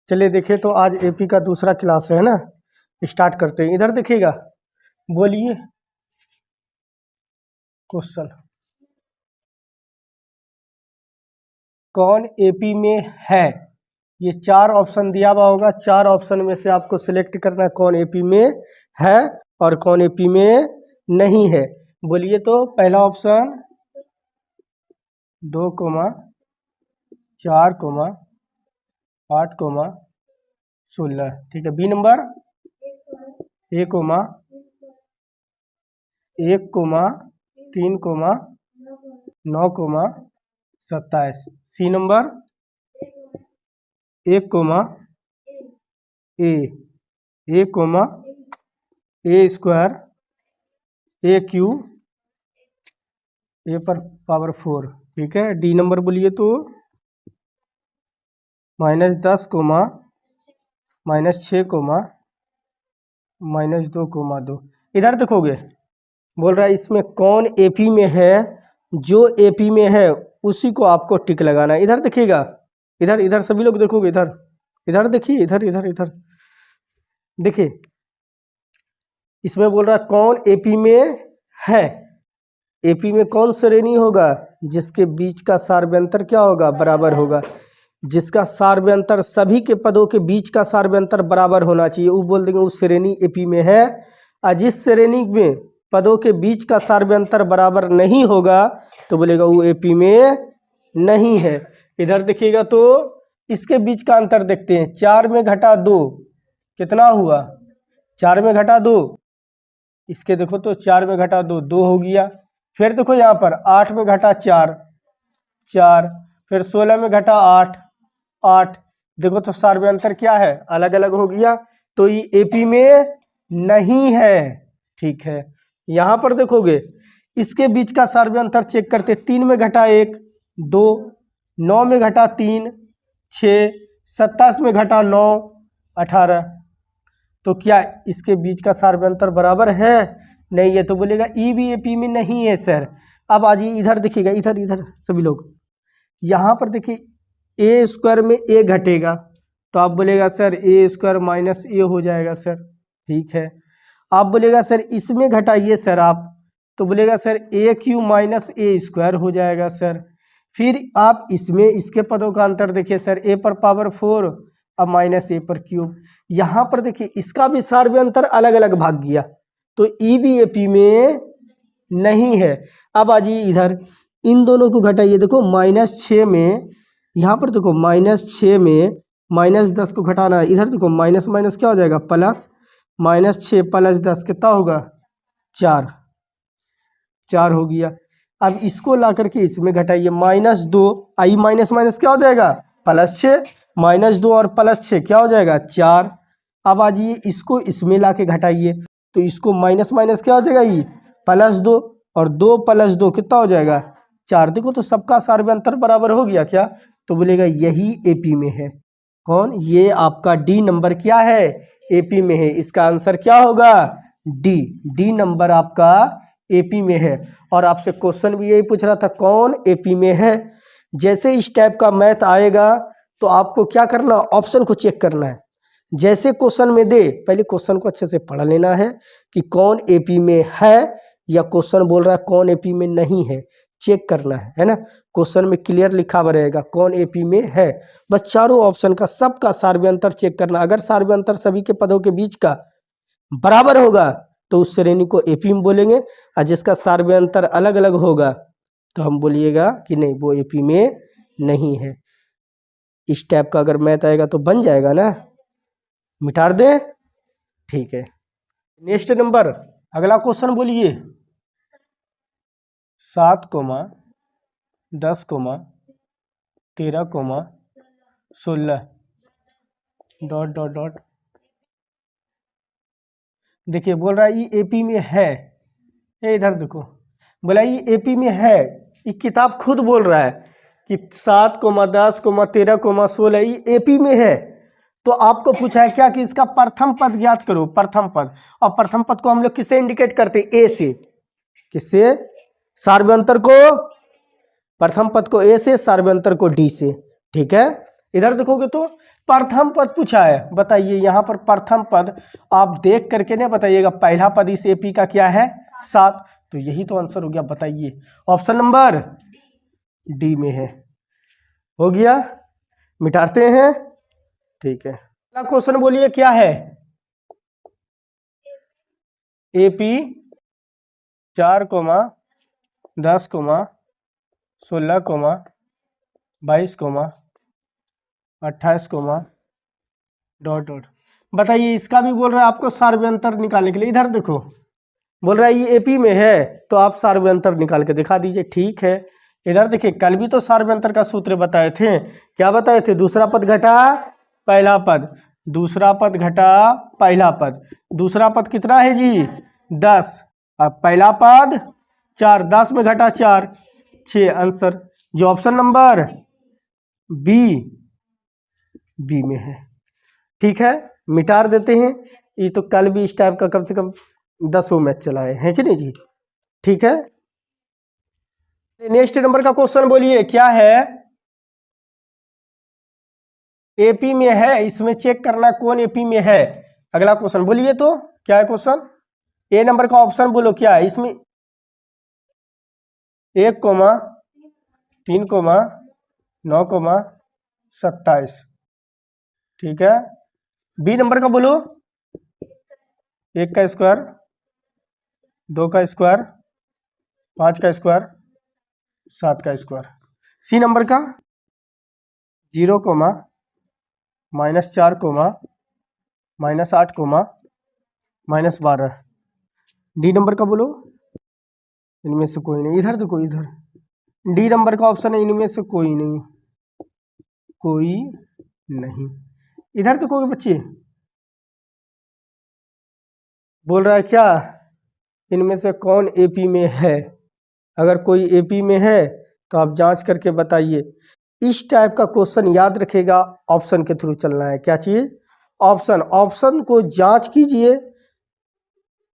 चलिए देखिए, तो आज एपी का दूसरा क्लास है ना, स्टार्ट करते हैं। इधर देखिएगा, बोलिए क्वेश्चन। कौन एपी में है? ये चार ऑप्शन दिया हुआ होगा, चार ऑप्शन में से आपको सिलेक्ट करना है कौन एपी में है और कौन एपी में नहीं है। बोलिए तो पहला ऑप्शन 2, 4, 8, 16, ठीक है। B number 1, 3, 9, 27। C number 1, a comma a square a cube a पर पावर 4, ठीक है। डी नंबर बोलिए तो -10, -6, -2, इधर देखोगे, बोल रहा है इसमें कौन एपी में है। जो एपी में है उसी को आपको टिक लगाना है। इधर देखिएगा, इधर इधर सभी लोग देखोगे, इधर इधर देखिए, इधर इधर इधर देखिए, इसमें बोल रहा है कौन एपी में है। एपी में कौन श्रेणी होगा जिसके बीच का सार्वयंतर क्या होगा, बराबर होगा। जिसका सार्वयंतर सभी के पदों के बीच का सार्वयंतर बराबर होना चाहिए, वो बोल देंगे उस श्रेणी एपी में है। और जिस श्रेणी में पदों के बीच का सार्वयंतर बराबर नहीं होगा तो बोलेगा वो एपी में नहीं है। इधर देखिएगा तो इसके बीच का अंतर देखते हैं। 4 में घटा 2 कितना हुआ, 4 में घटा 2, इसके देखो तो 4 में घटा 2 2 हो गया। फिर देखो यहाँ पर 8 में घटा 4 4, फिर 16 में घटा 8 8, देखो तो सार्वयंतर क्या है, अलग अलग हो गया, तो ये एपी में नहीं है, ठीक है। यहाँ पर देखोगे इसके बीच का सार्वयंतर चेक करते, 3 में घटा 1 2, 9 में घटा 3 6, 27 में घटा 9 18, तो क्या इसके बीच का सार्वयंतर बराबर है, नहीं है, तो बोलेगा ई भी एपी में नहीं है सर। अब आ जाइए इधर देखिएगा, इधर इधर सभी लोग, यहाँ पर देखिए ए स्क्वायर में ए घटेगा तो आप बोलेगा सर ए स्क्वायर माइनस ए हो जाएगा सर, ठीक है। आप बोलेगा सर इसमें घटाइए सर आप, तो बोलेगा सर ए क्यू माइनस ए स्क्वायर हो जाएगा सर। फिर आप इसमें इसके पदों का अंतर देखिए सर, ए पर पावर 4 अब माइनस ए पर क्यूब। यहाँ पर देखिए इसका भी सार्वयंतर अलग अलग भाग गया, तो ई भी एपी में नहीं है। अब आ जाइए इधर, इन दोनों को घटाइए, देखो -6 में, यहाँ पर देखो -6 में -10 को घटाना है, इधर देखो माइनस माइनस क्या हो जाएगा प्लस, -6 + 10 कितना होगा 4 4 हो गया। अब इसको ला करके इसमें घटाइए, -2 आई माइनस माइनस क्या हो जाएगा +6, -2 और +6 क्या हो जाएगा 4। अब आ जाइए इसको इसमें ला के घटाइए, तो इसको माइनस माइनस क्या हो जाएगा ये +2 और 2 + 2 कितना हो जाएगा 4। देखो तो सबका सार्वयंतर बराबर हो गया क्या, तो बोलेगा यही एपी में है। कौन, ये आपका डी नंबर क्या है, एपी में है। इसका आंसर क्या होगा डी, डी नंबर आपका एपी में है। और आपसे क्वेश्चन भी यही पूछ रहा था कौन एपी में है। जैसे इस टाइप का मैथ आएगा तो आपको क्या करना, ऑप्शन को चेक करना है। जैसे क्वेश्चन में दे, पहले क्वेश्चन को अच्छे से पढ़ लेना है कि कौन एपी में है, या क्वेश्चन बोल रहा है कौन एपी में नहीं है, चेक करना है ना। क्वेश्चन में क्लियर लिखा हुआ रहेगा कौन एपी में है, बस चारों ऑप्शन का सबका सार्वयंतर चेक करना। अगर सार्वयंतर सभी के पदों के बीच का बराबर होगा तो उस श्रेणी को एपी में बोलेंगे, और जिसका सार्वयंतर अलग अलग होगा तो हम बोलिएगा कि नहीं वो एपी में नहीं है। इस टाइप का अगर मैथ आएगा तो बन जाएगा ना, मिटा दे, ठीक है। नेक्स्ट नंबर अगला क्वेश्चन बोलिए, 7, 10, 13, 16 ... देखिए बोल रहा है ये एपी में है, ये इधर देखो, बोला ये एपी में है, ये किताब खुद बोल रहा है कि 7, 10, 13, 16 ये एपी में है। तो आपको पूछा है क्या कि इसका प्रथम पद ज्ञात करो, प्रथम पद। और प्रथम पद को हम लोग किससे इंडिकेट करते हैं, ए से। किससे, सार्वयंतर को, प्रथम पद को ए से, सार्वयंतर को डी से, ठीक है। इधर देखोगे तो प्रथम पद पूछा है, बताइए यहाँ पर प्रथम पद आप देख करके नहीं बताइएगा, पहला पद इस एपी का क्या है 7, तो यही तो आंसर हो गया। बताइए ऑप्शन नंबर डी में है। हो गया, मिटाते हैं। ठीक है, अगला क्वेश्चन बोलिए क्या है। AP 4, 10, 16, 22, 28, dot dot. बताइए इसका भी बोल रहा है आपको सार्वयंतर निकालने के लिए। इधर देखो, बोल रहा है ये एपी में है तो आप सार्वयंतर निकाल के दिखा दीजिए। ठीक है, इधर देखिए कल भी तो सार्वयंतर का सूत्र बताए थे। क्या बताए थे? दूसरा पद घटा पहला पद, दूसरा पद घटा पहला पद। दूसरा पद कितना है जी 10, अब पहला पद 4, 10 में घटा 4, 6। आंसर जो ऑप्शन नंबर बी में है। ठीक है, मिटार देते हैं। ये तो कल भी इस टाइप का कम से कम 10 मैच चलाए हैं कि नहीं जी। ठीक है, नेक्स्ट नंबर का क्वेश्चन बोलिए क्या है। एपी में है, इसमें चेक करना कौन एपी में है। अगला क्वेश्चन बोलिए तो क्या है क्वेश्चन। ए नंबर का ऑप्शन बोलो क्या है इसमें। 1, 3, 9, 27। ठीक है, बी नंबर का बोलो। 1 का स्क्वायर, 2 का स्क्वायर, 5 का स्क्वायर, 7 का स्क्वायर। सी नंबर का 0, -4, -8, -12। डी नंबर का बोलो। इनमें से कोई नहीं। इधर देखो, इधर डी नंबर का ऑप्शन है, इनमें से कोई नहीं, कोई नहीं। इधर देखोगे बच्चे, बोल रहा है क्या इनमें से कौन एपी में है। अगर कोई एपी में है तो आप जांच करके बताइए। इस टाइप का क्वेश्चन याद रखेगा, ऑप्शन के थ्रू चलना है। क्या चीज़? ऑप्शन को जांच कीजिए।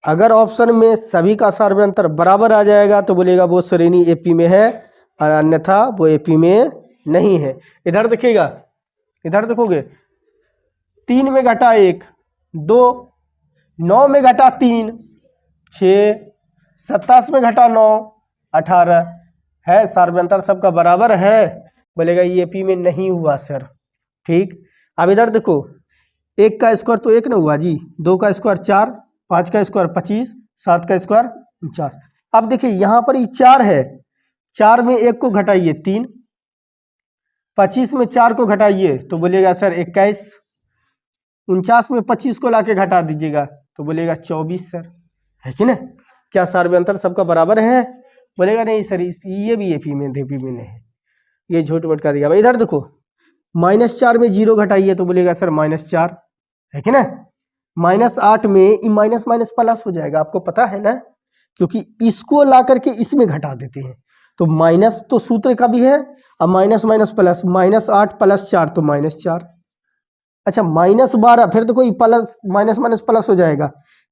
अगर ऑप्शन में सभी का सार्वयंतर बराबर आ जाएगा तो बोलेगा वो श्रेणी एपी में है, और अन्यथा वो एपी में नहीं है। इधर देखिएगा, इधर देखोगे 3 में घटा 1, 2, 9 में घटा 3, 6, 27 में घटा 9, 18 है। सार्वयंतर सबका बराबर है, बोलेगा ये एपी में नहीं हुआ सर। ठीक, अब इधर देखो 1 का स्क्वायर तो 1 ना हुआ जी, 2 का स्क्वायर 4, 5 का स्क्वायर 25, 7 का स्क्वायर 49। अब देखिए यहाँ पर ये 4 है, 4 में 1 को घटाइए 3, 25 में 4 को घटाइए तो बोलेगा सर 21, 49 में 25 को लाके घटा दीजिएगा तो बोलेगा 24 सर, है कि ना। क्या सार्वयंतर सबका बराबर है? बोलेगा नहीं सर, ये भी एपी में एपी में नहीं है, ये झूठ मूठ का दिया। भाई इधर देखो -4 में 0 घटाइए तो बोलेगा सर -4, है कि ना। -8 में ये माइनस माइनस प्लस हो जाएगा, आपको पता है ना, क्योंकि इसको ला करके इसमें घटा देते हैं। तो माइनस तो सूत्र का भी है, अब माइनस माइनस प्लस, -8 + 4 तो -4। अच्छा -12, फिर तो कोई प्लस माइनस माइनस प्लस हो जाएगा।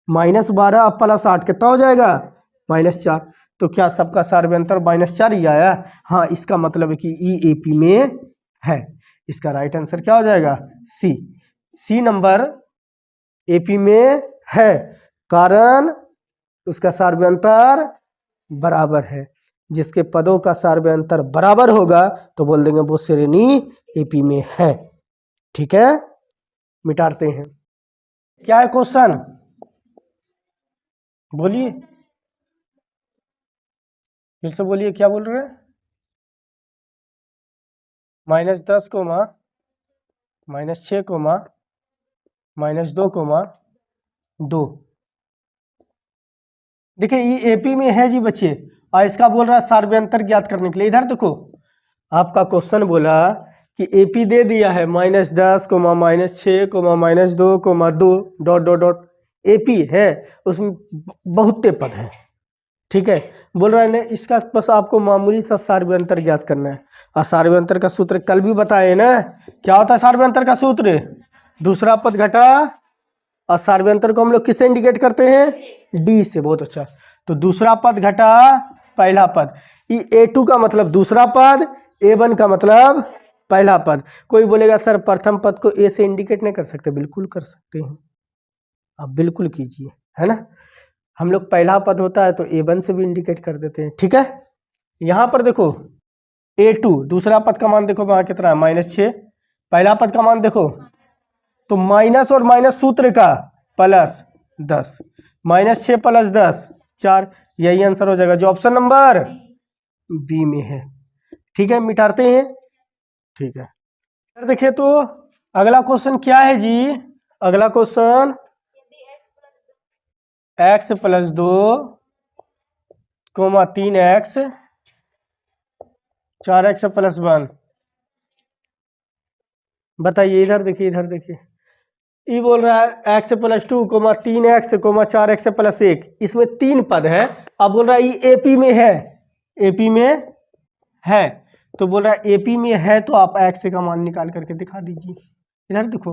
-12 अब +8 कितना हो जाएगा? -4। तो क्या सबका सार्वयंतर -4 ही आया? हाँ, इसका मतलब है कि ई एपी में है। इसका राइट आंसर क्या हो जाएगा? सी नंबर एपी में है, कारण उसका सार्वयंतर बराबर है। जिसके पदों का सार्वयंतर बराबर होगा तो बोल देंगे वो श्रेणी एपी में है। ठीक है, मिटाते हैं। क्या है क्वेश्चन, बोलिए, फिर से बोलिए, क्या बोल रहे हैं? -10, -6, -2, देखिए ये एपी में है जी बच्चे, और इसका बोल रहा है सार्वयंतर ज्ञात करने के लिए। इधर देखो आपका क्वेश्चन बोला कि एपी दे दिया है -10, -6, -2, डॉट डॉट डॉट। एपी है, उसमें बहुते पद हैं। ठीक है, बोल रहा है ना, इसका बस आपको मामूली सा सार्वयंतर ज्ञात करना है। और सार्वयंतर का सूत्र कल भी बताए ना, क्या होता है सार्वयंतर का सूत्र? दूसरा पद घटा, और सार्वयंतर को हम लोग किससे इंडिकेट करते हैं? डी से। बहुत अच्छा, तो दूसरा पद घटा पहला पद। ये A2 का मतलब दूसरा पद, A1 का मतलब पहला पद। कोई बोलेगा सर प्रथम पद को ए से इंडिकेट नहीं कर सकते, बिल्कुल कर सकते हैं, आप बिल्कुल कीजिए, है ना। हम लोग पहला पद होता है तो A1 से भी इंडिकेट कर देते हैं, ठीक है। यहाँ पर देखो A2 दूसरा पद का मान देखो वहाँ कितना है -6, पहला पद का मान देखो तो माइनस और माइनस सूत्र का +10, -6 + 10 4, यही आंसर हो जाएगा जो ऑप्शन नंबर बी में है, ठीक है। मिटाते हैं, ठीक है। फिर देखिए तो अगला क्वेश्चन क्या है जी, अगला क्वेश्चन x + 2, 3x 4x + 1, बताइए। इधर देखिए, इधर देखिए, ये बोल रहा है x + 2, 3x, 4x + 1, इसमें 3 पद है। अब बोल रहा है ये AP में है, AP में है, तो बोल रहा है AP में है तो आप x का मान निकाल करके दिखा दीजिए। इधर देखो,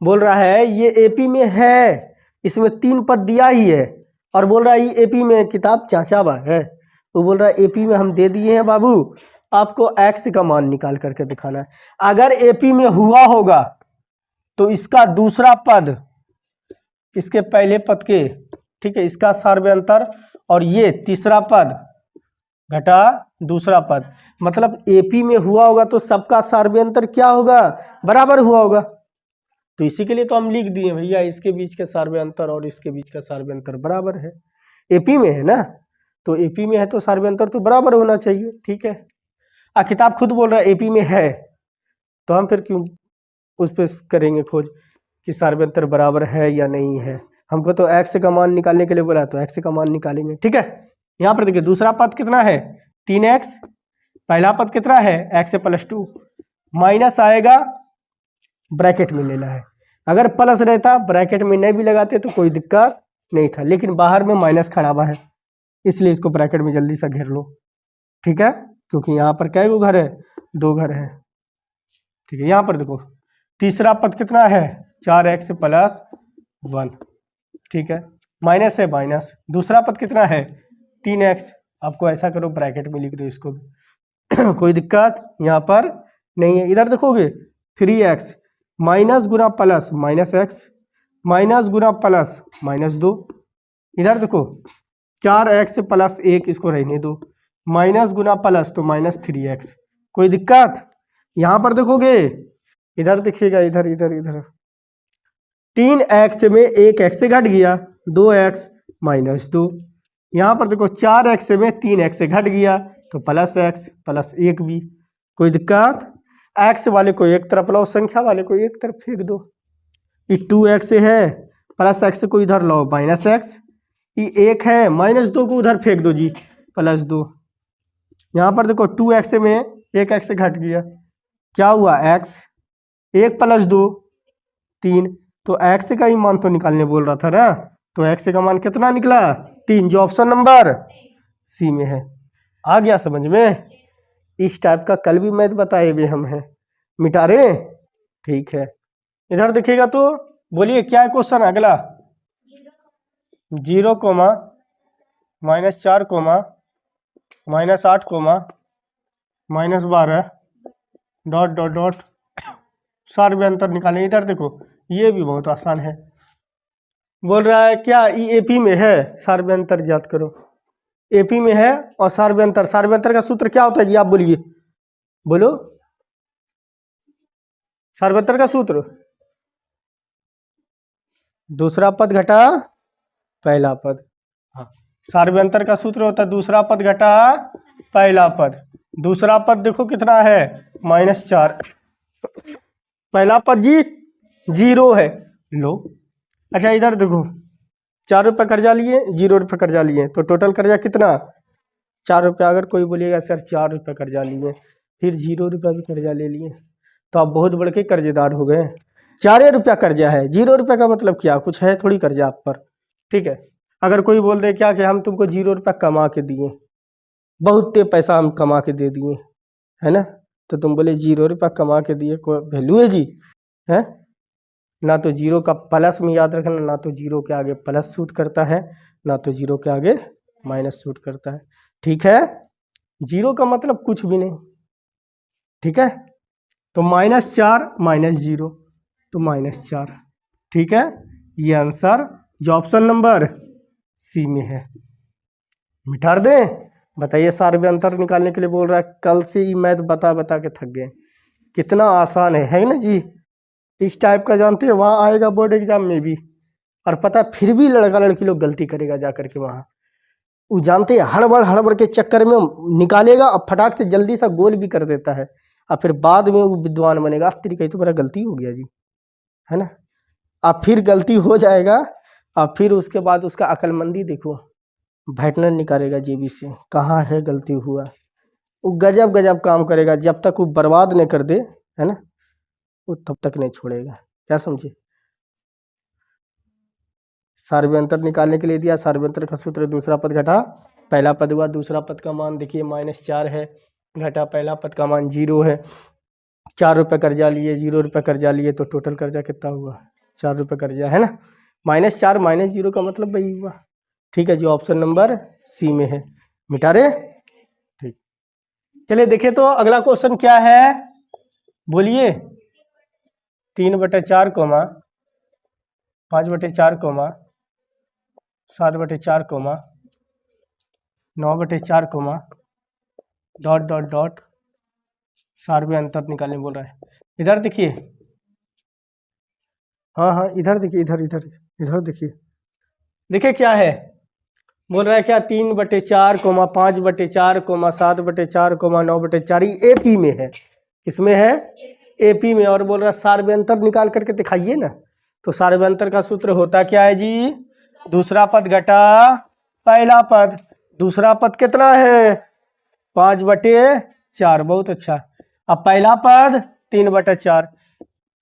बोल रहा है ये AP में है, इसमें 3 पद दिया ही है, और बोल रहा है ये AP में किताब चाचाबा है, तो बोल रहा है AP में हम दे दिए हैं बाबू, आपको x का मान निकाल करके दिखाना है। अगर AP में हुआ होगा तो इसका दूसरा पद इसके पहले पद के, ठीक है, इसका सार्वयंतर, और ये तीसरा पद घटा दूसरा पद, मतलब AP में हुआ होगा तो सबका सार्वयंतर क्या होगा, बराबर हुआ होगा। तो इसी के लिए तो हम लिख दिए भैया इसके बीच का सार्वयंतर और इसके बीच का सार्वयंतर बराबर है, AP में है ना, तो AP में है तो सार्वयंतर तो बराबर होना चाहिए, ठीक है। किताब खुद बोल रहा है AP में है, तो हम फिर क्यों उस पर करेंगे खोज कि सार्वयंतर बराबर है या नहीं है। हमको तो x का मान निकालने के लिए बोला, तो x का मान निकालेंगे, ठीक है। यहाँ पर देखिए दूसरा पद कितना है 3x, पहला पद कितना है x + 2, माइनस आएगा ब्रैकेट में लेना है, अगर प्लस रहता ब्रैकेट में नहीं भी लगाते तो कोई दिक्कत नहीं था, लेकिन बाहर में माइनस खड़ा हुआ है इसलिए इसको ब्रैकेट में जल्दी से घेर लो, ठीक है, क्योंकि यहाँ पर कै गो घर है, 2 घर है, ठीक है। यहाँ पर देखो तीसरा पद कितना है 4x + 1, ठीक है, माइनस है माइनस, दूसरा पद कितना है 3x, आपको ऐसा करो ब्रैकेट में लिख दो इसको भी कोई दिक्कत यहाँ पर नहीं है। इधर देखोगे 3x माइनस गुना प्लस -x, माइनस गुना प्लस -2, इधर देखो 4x + 1, इसको रहने दो, माइनस गुना प्लस तो -3x, कोई दिक्कत। यहाँ पर देखोगे, इधर देखिएगा, इधर इधर इधर 3x में 1x से घट गया 2x -2, यहाँ पर देखो 4x में 3x से घट गया तो +x + 1 भी, कोई दिक्कत। x वाले को एक तरफ लाओ, संख्या वाले को एक तरफ फेंक दो, ये 2x है, +x को इधर लाओ -x, ये 1 है, -2 को उधर फेंक दो जी +2, यहाँ पर देखो 2x में 1x से घट गया, क्या हुआ x, 1 + 2 3, तो x का ही मान तो निकालने बोल रहा था ना, तो x का मान कितना निकला 3, जो ऑप्शन नंबर सी में है। आ गया समझ में, इस टाइप का कल भी मैथ बताए हुए हम हैं, मिटा रहे, ठीक है। इधर देखिएगा तो बोलिए क्या है क्वेश्चन अगला, 0, -4, -8, -12 डॉट डॉट डॉट सार्वयंतर निकालें। इधर देखो ये भी बहुत आसान है, बोल रहा है क्या ये AP में है, सार्वयंतर ज्ञात करो, AP में है और सार्वयंतर, सार्वयंतर का सूत्र क्या होता है जी, आप बोलिए, बोलो सार्वयंतर का सूत्र, दूसरा पद घटा पहला पद, हाँ, सार्वयंतर का सूत्र होता है दूसरा पद घटा पहला पद, दूसरा पद देखो कितना है -4, पहला पद जी 0 है, लो। अच्छा इधर देखो 4 रुपये कर्जा लिए, 0 रुपये कर्जा लिए, तो टोटल कर्जा कितना 4 रुपया। अगर कोई बोलिएगा सर 4 रुपये कर्जा लिए फिर 0 रुपया भी कर्जा ले लिए तो आप बहुत बड़े के कर्जेदार हो गए, 4 रुपया कर्जा है, 0 रुपये का मतलब क्या, कुछ है थोड़ी कर्जा आप पर, ठीक है। अगर कोई बोल दे क्या कि हम तुमको 0 रुपया कमा के दिए, बहुत पैसा हम कमा के दे दिए, है ना, तो तुम बोले 0 रुपया कमा के दिए, कोई वैल्यू है जी, है ना, तो 0 का प्लस में याद रखना, ना तो 0 के आगे प्लस सूट करता है, ना तो 0 के आगे माइनस सूट करता है, ठीक है। 0 का मतलब कुछ भी नहीं, ठीक है। तो -4 -0 तो -4। ठीक है, ये आंसर जो ऑप्शन नंबर सी में है। मिटा दें। बताइए, सार्वत्रिक अंतर निकालने के लिए बोल रहा है। कल से ही मैथ बता बता के थक गए। कितना आसान है ना जी। इस टाइप का जानते हैं, वहाँ आएगा बोर्ड एग्जाम में भी। और पता है, फिर भी लड़का लड़की लोग गलती करेगा जा करके वहाँ। वो जानते हैं, हड़बड़ के चक्कर में निकालेगा और फटाक से जल्दी सा गोल भी कर देता है, और फिर बाद में वो विद्वान बनेगा। तरीका तो मेरा गलती हो गया जी, है ना। अब फिर गलती हो जाएगा, और फिर उसके बाद उसका अक्लमंदी देखो, बैठना निकालेगा जेबी से, कहाँ है गलती हुआ। वो गजब गजब काम करेगा, जब तक वो बर्बाद नहीं कर दे, है ना, वो तब तक नहीं छोड़ेगा। क्या समझे। सार्वत्रिक निकालने के लिए दिया, सार्वत्रिक का सूत्र, दूसरा पद घटा पहला पद हुआ। दूसरा पद का मान देखिए -4 है, घटा पहला पद का मान 0 है। 4 रुपये कर्जा लिए, 0 रुपये कर्जा लिए, तो टोटल कर्जा कितना हुआ, 4 रुपये कर्जा, है ना। -4 -0 का मतलब वही हुआ। ठीक है, जो ऑप्शन नंबर सी में है। मिटा रहे। ठीक, चलिए देखिए तो अगला क्वेश्चन क्या है, बोलिए। 3/4 comma 5/4 comma 7/4 comma 9/4 comma dot dot dot सार्वत्रिक अंतर निकालने बोल रहा है। इधर देखिए, हाँ इधर देखिए, इधर इधर इधर देखिए। देखिए क्या है, बोल रहा है क्या, 3/4 कोमा 5/4 कोमा 7/4 कोमा 9/4, ये एपी में है। किसमें है, एपी में। और बोल रहा है सार्वत्रिक अंतर निकाल करके दिखाइए ना। तो सार्वत्रिक अंतर का सूत्र होता क्या है जी, दूसरा पद घटा पहला पद। दूसरा पद कितना है, 5/4। बहुत अच्छा। अब पहला पद 3/4।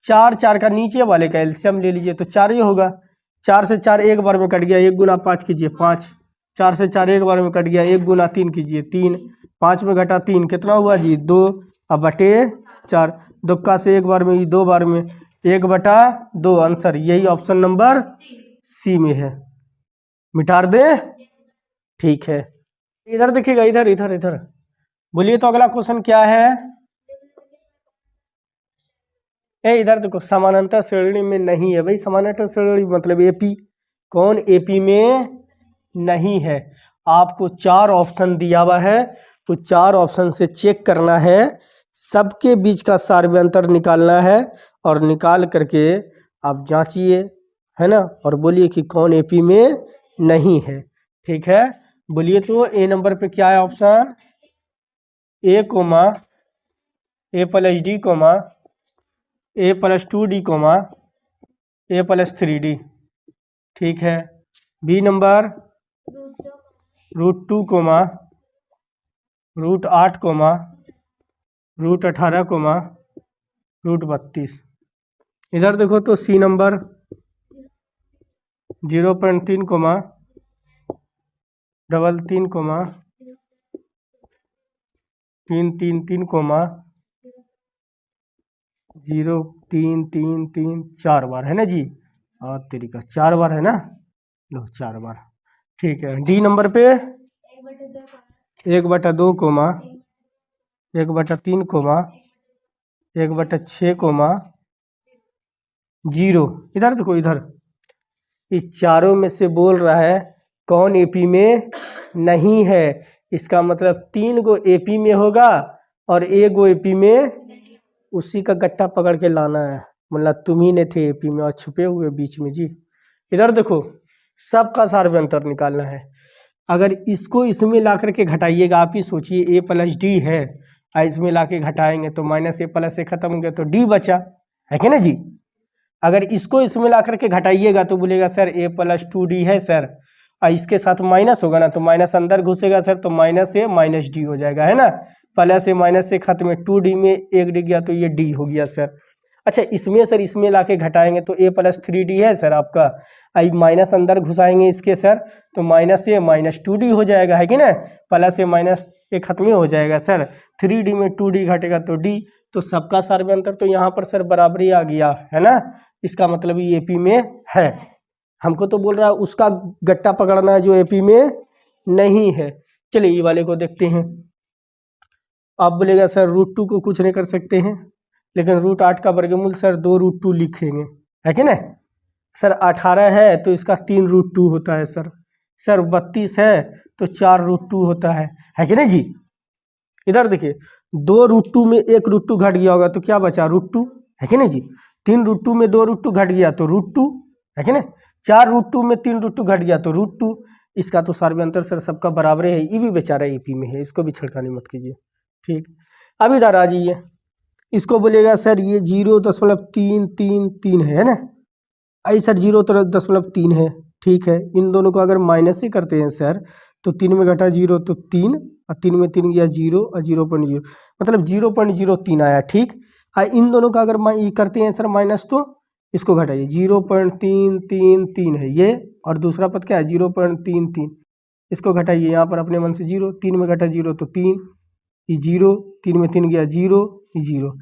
4 का नीचे वाले का एलसीएम ले लीजिए, तो 4 ही होगा। 4 से 4 एक बार में कट गया, 1 गुना 5 कीजिए 5। 4 से 4 एक बार में कट गया, 1 गुना 3 कीजिए 3। 5 में घटा 3 कितना हुआ जी, 2। अब बटे 4, दुक्का से एक बार में, 2 बार में, 1/2। आंसर यही ऑप्शन नंबर सी में है। मिटा दे। ठीक है, इधर देखिएगा, इधर इधर इधर बोलिए। तो अगला क्वेश्चन क्या है, इधर देखो, समानांतर श्रेणी में नहीं है भाई। समानांतर श्रेणी मतलब एपी। कौन एपी में नहीं है। आपको 4 ऑप्शन दिया हुआ है, तो 4 ऑप्शन से चेक करना है, सबके बीच का सार्वत्रिक अंतर निकालना है, और निकाल करके आप जांचिए, है ना, और बोलिए कि कौन एपी में नहीं है। ठीक है, बोलिए तो ए नंबर पे क्या है option, a comma a plus d comma a plus 2d comma a plus 3d। ठीक है, B number √2 comma √8 comma √18 comma √32। इधर देखो तो C number 0.3 comma 3 comma 3 comma 0 3 3 3 4 बार है ना जी। और तरीका 4 बार है ना, लो 4 बार। ठीक है, डी नंबर पे 1/2 कोमा 1/3 कोमा 1/6 कोमा 0। इधर देखो, इधर इस चारों में से बोल रहा है कौन एपी में नहीं है। इसका मतलब 3 गो एपी में होगा और 1 गो एपी में, उसी का गट्टा पकड़ के लाना है। मतलब तुम ही ने थे एपी में और छुपे हुए बीच में जी। इधर देखो, सबका सार्वत्रिक अंतर निकालना है। अगर इसको इसमें ला करके घटाइएगा, आप ही सोचिए, ए प्लस डी है, इसमें ला के घटाएंगे तो -a प्लस a खत्म हो गया, तो डी बचा, है कि ना जी। अगर इसको इसमें ला करके घटाइएगा तो बोलेगा सर a प्लस 2d है सर, और इसके साथ माइनस होगा ना, तो माइनस अंदर घुसेगा सर, तो -a -d हो जाएगा, है ना। प्लस a से खत्म में 2d में 1 d गया, तो ये d हो गया सर। अच्छा, इसमें सर इसमें ला के घटाएंगे तो a प्लस 3d है सर आपका, आई माइनस अंदर घुसाएंगे इसके सर, तो -a -2d हो जाएगा, है कि ना। प्लस a खत्म ही हो जाएगा सर, 3d में 2d घटेगा तो d। तो सबका सार्वत्रिक अंतर तो यहाँ पर सर बराबरी आ गया, है ना। इसका मतलब ये एपी में है। हमको तो बोल रहा है उसका गट्टा पकड़ना है जो एपी में नहीं है। चलिए ये वाले को देखते हैं। आप बोलेगा सर √2 को कुछ नहीं कर सकते हैं, लेकिन √8 का वर्गमूल सर 2√2 लिखेंगे, है कि नहीं सर। 18 है तो इसका 3√2 होता है सर। सर 32 है तो 4√2 होता है कि नहीं जी। इधर देखिए 2√2 में 1√2 घट गया होगा तो क्या बचा √2, है कि नहीं जी। 3√2 में 2√2 घट गया तो √2, है कि नहीं। 4√2 में 3√2 घट गया तो √2। इसका तो सार्वयंतर सर सबका बराबर है, ये भी बेचारा एपी में है, इसको भी छिड़कानी मत कीजिए। ठीक, अब इधर आ जाइए, इसको बोलिएगा सर ये 0.333 है ना। आई सर 0.3 है, ठीक है। इन दोनों को अगर माइनस ही करते हैं सर तो 3 में घटा 0 तो 3 और 3 में 3 गया 0 और 0.0 मतलब 0.03 आया। ठीक, इन दोनों का अगर ये करते हैं सर माइनस तो इसको घटाइए 0.333 है ये, और दूसरा पद क्या है 0.33, इसको घटाइए यहाँ पर अपने मन से 0, 3 में घटा 0 तो 3, ये 0, 3 में 3 गया 0, ये 0।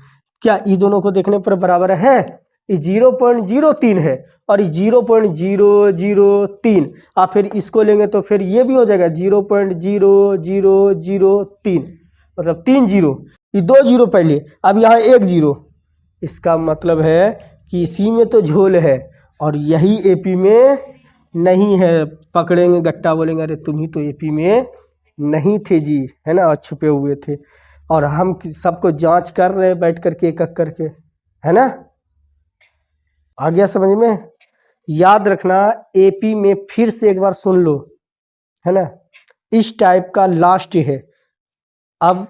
क्या ये दोनों को देखने पर बराबर है? ये 0.03 है और ये 0.003, आप फिर इसको लेंगे तो फिर ये भी हो जाएगा 0.0003, मतलब 3 जीरो, ये 2 जीरो पहले, अब यहाँ 1 जीरो। इसका मतलब है कि इसी में तो झोल है और यही एपी में नहीं है। पकड़ेंगे गट्टा, बोलेंगे अरे तुम ही तो एपी में नहीं थे जी, है ना, छुपे हुए थे, और हम सबको जांच कर रहे हैं बैठ करके एक एक करके, है ना। आ गया समझ में? याद रखना एपी में फिर से एक बार सुन लो, है ना, इस टाइप का लास्ट है। अब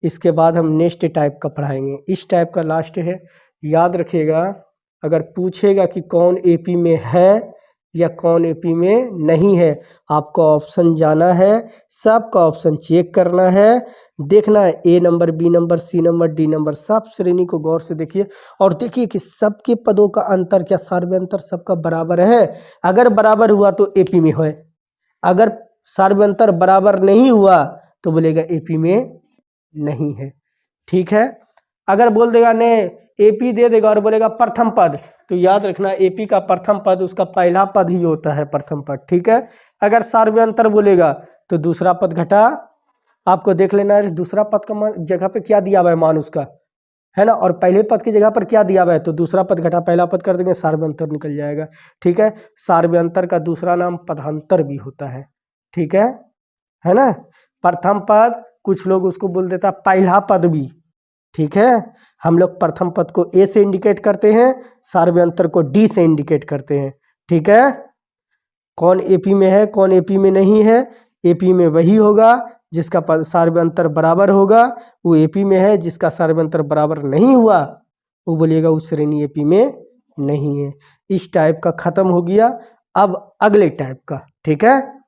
इसके बाद हम नेक्स्ट टाइप का पढ़ाएंगे, इस टाइप का लास्ट है। याद रखिएगा, अगर पूछेगा कि कौन एपी में है या कौन एपी में नहीं है, आपको ऑप्शन जाना है, सबका ऑप्शन चेक करना है, देखना है A number, B number, C number, D number, सब श्रेणी को गौर से देखिए और देखिए कि सबके पदों का अंतर क्या सार्वयंतर सबका बराबर है। अगर बराबर हुआ तो एपी में है, अगर सार्वयंतर बराबर नहीं हुआ तो बोलेगा एपी में नहीं है। ठीक है, अगर बोल देगा ने एपी दे देगा और बोलेगा प्रथम पद, तो याद रखना एपी का प्रथम पद उसका पहला पद ही होता है, प्रथम पद। ठीक है, अगर सार्वयंतर बोलेगा तो दूसरा पद घटा, आपको देख लेना है दूसरा पद का जगह पे क्या दिया हुआ है मान उसका, है ना, और पहले पद की जगह पर क्या दिया हुआ है, तो दूसरा पद घटा पहला पद कर देंगे, सार्वयंतर निकल जाएगा। ठीक है, सार्वयंतर का दूसरा नाम पदांतर भी होता है। ठीक है ना। प्रथम पद कुछ लोग उसको बोल देता पहला पद भी। ठीक है, हम लोग प्रथम पद को ए से इंडिकेट करते हैं, सार्वयंतर को डी से इंडिकेट करते हैं। ठीक है, कौन एपी में है कौन एपी में नहीं है, एपी में वही होगा जिसका सार्वयंतर बराबर होगा, वो एपी में है, जिसका सार्वयंतर बराबर नहीं हुआ वो बोलिएगा उस श्रेणी एपी में नहीं है। इस टाइप का खत्म हो गया, अब अगले टाइप का। ठीक है।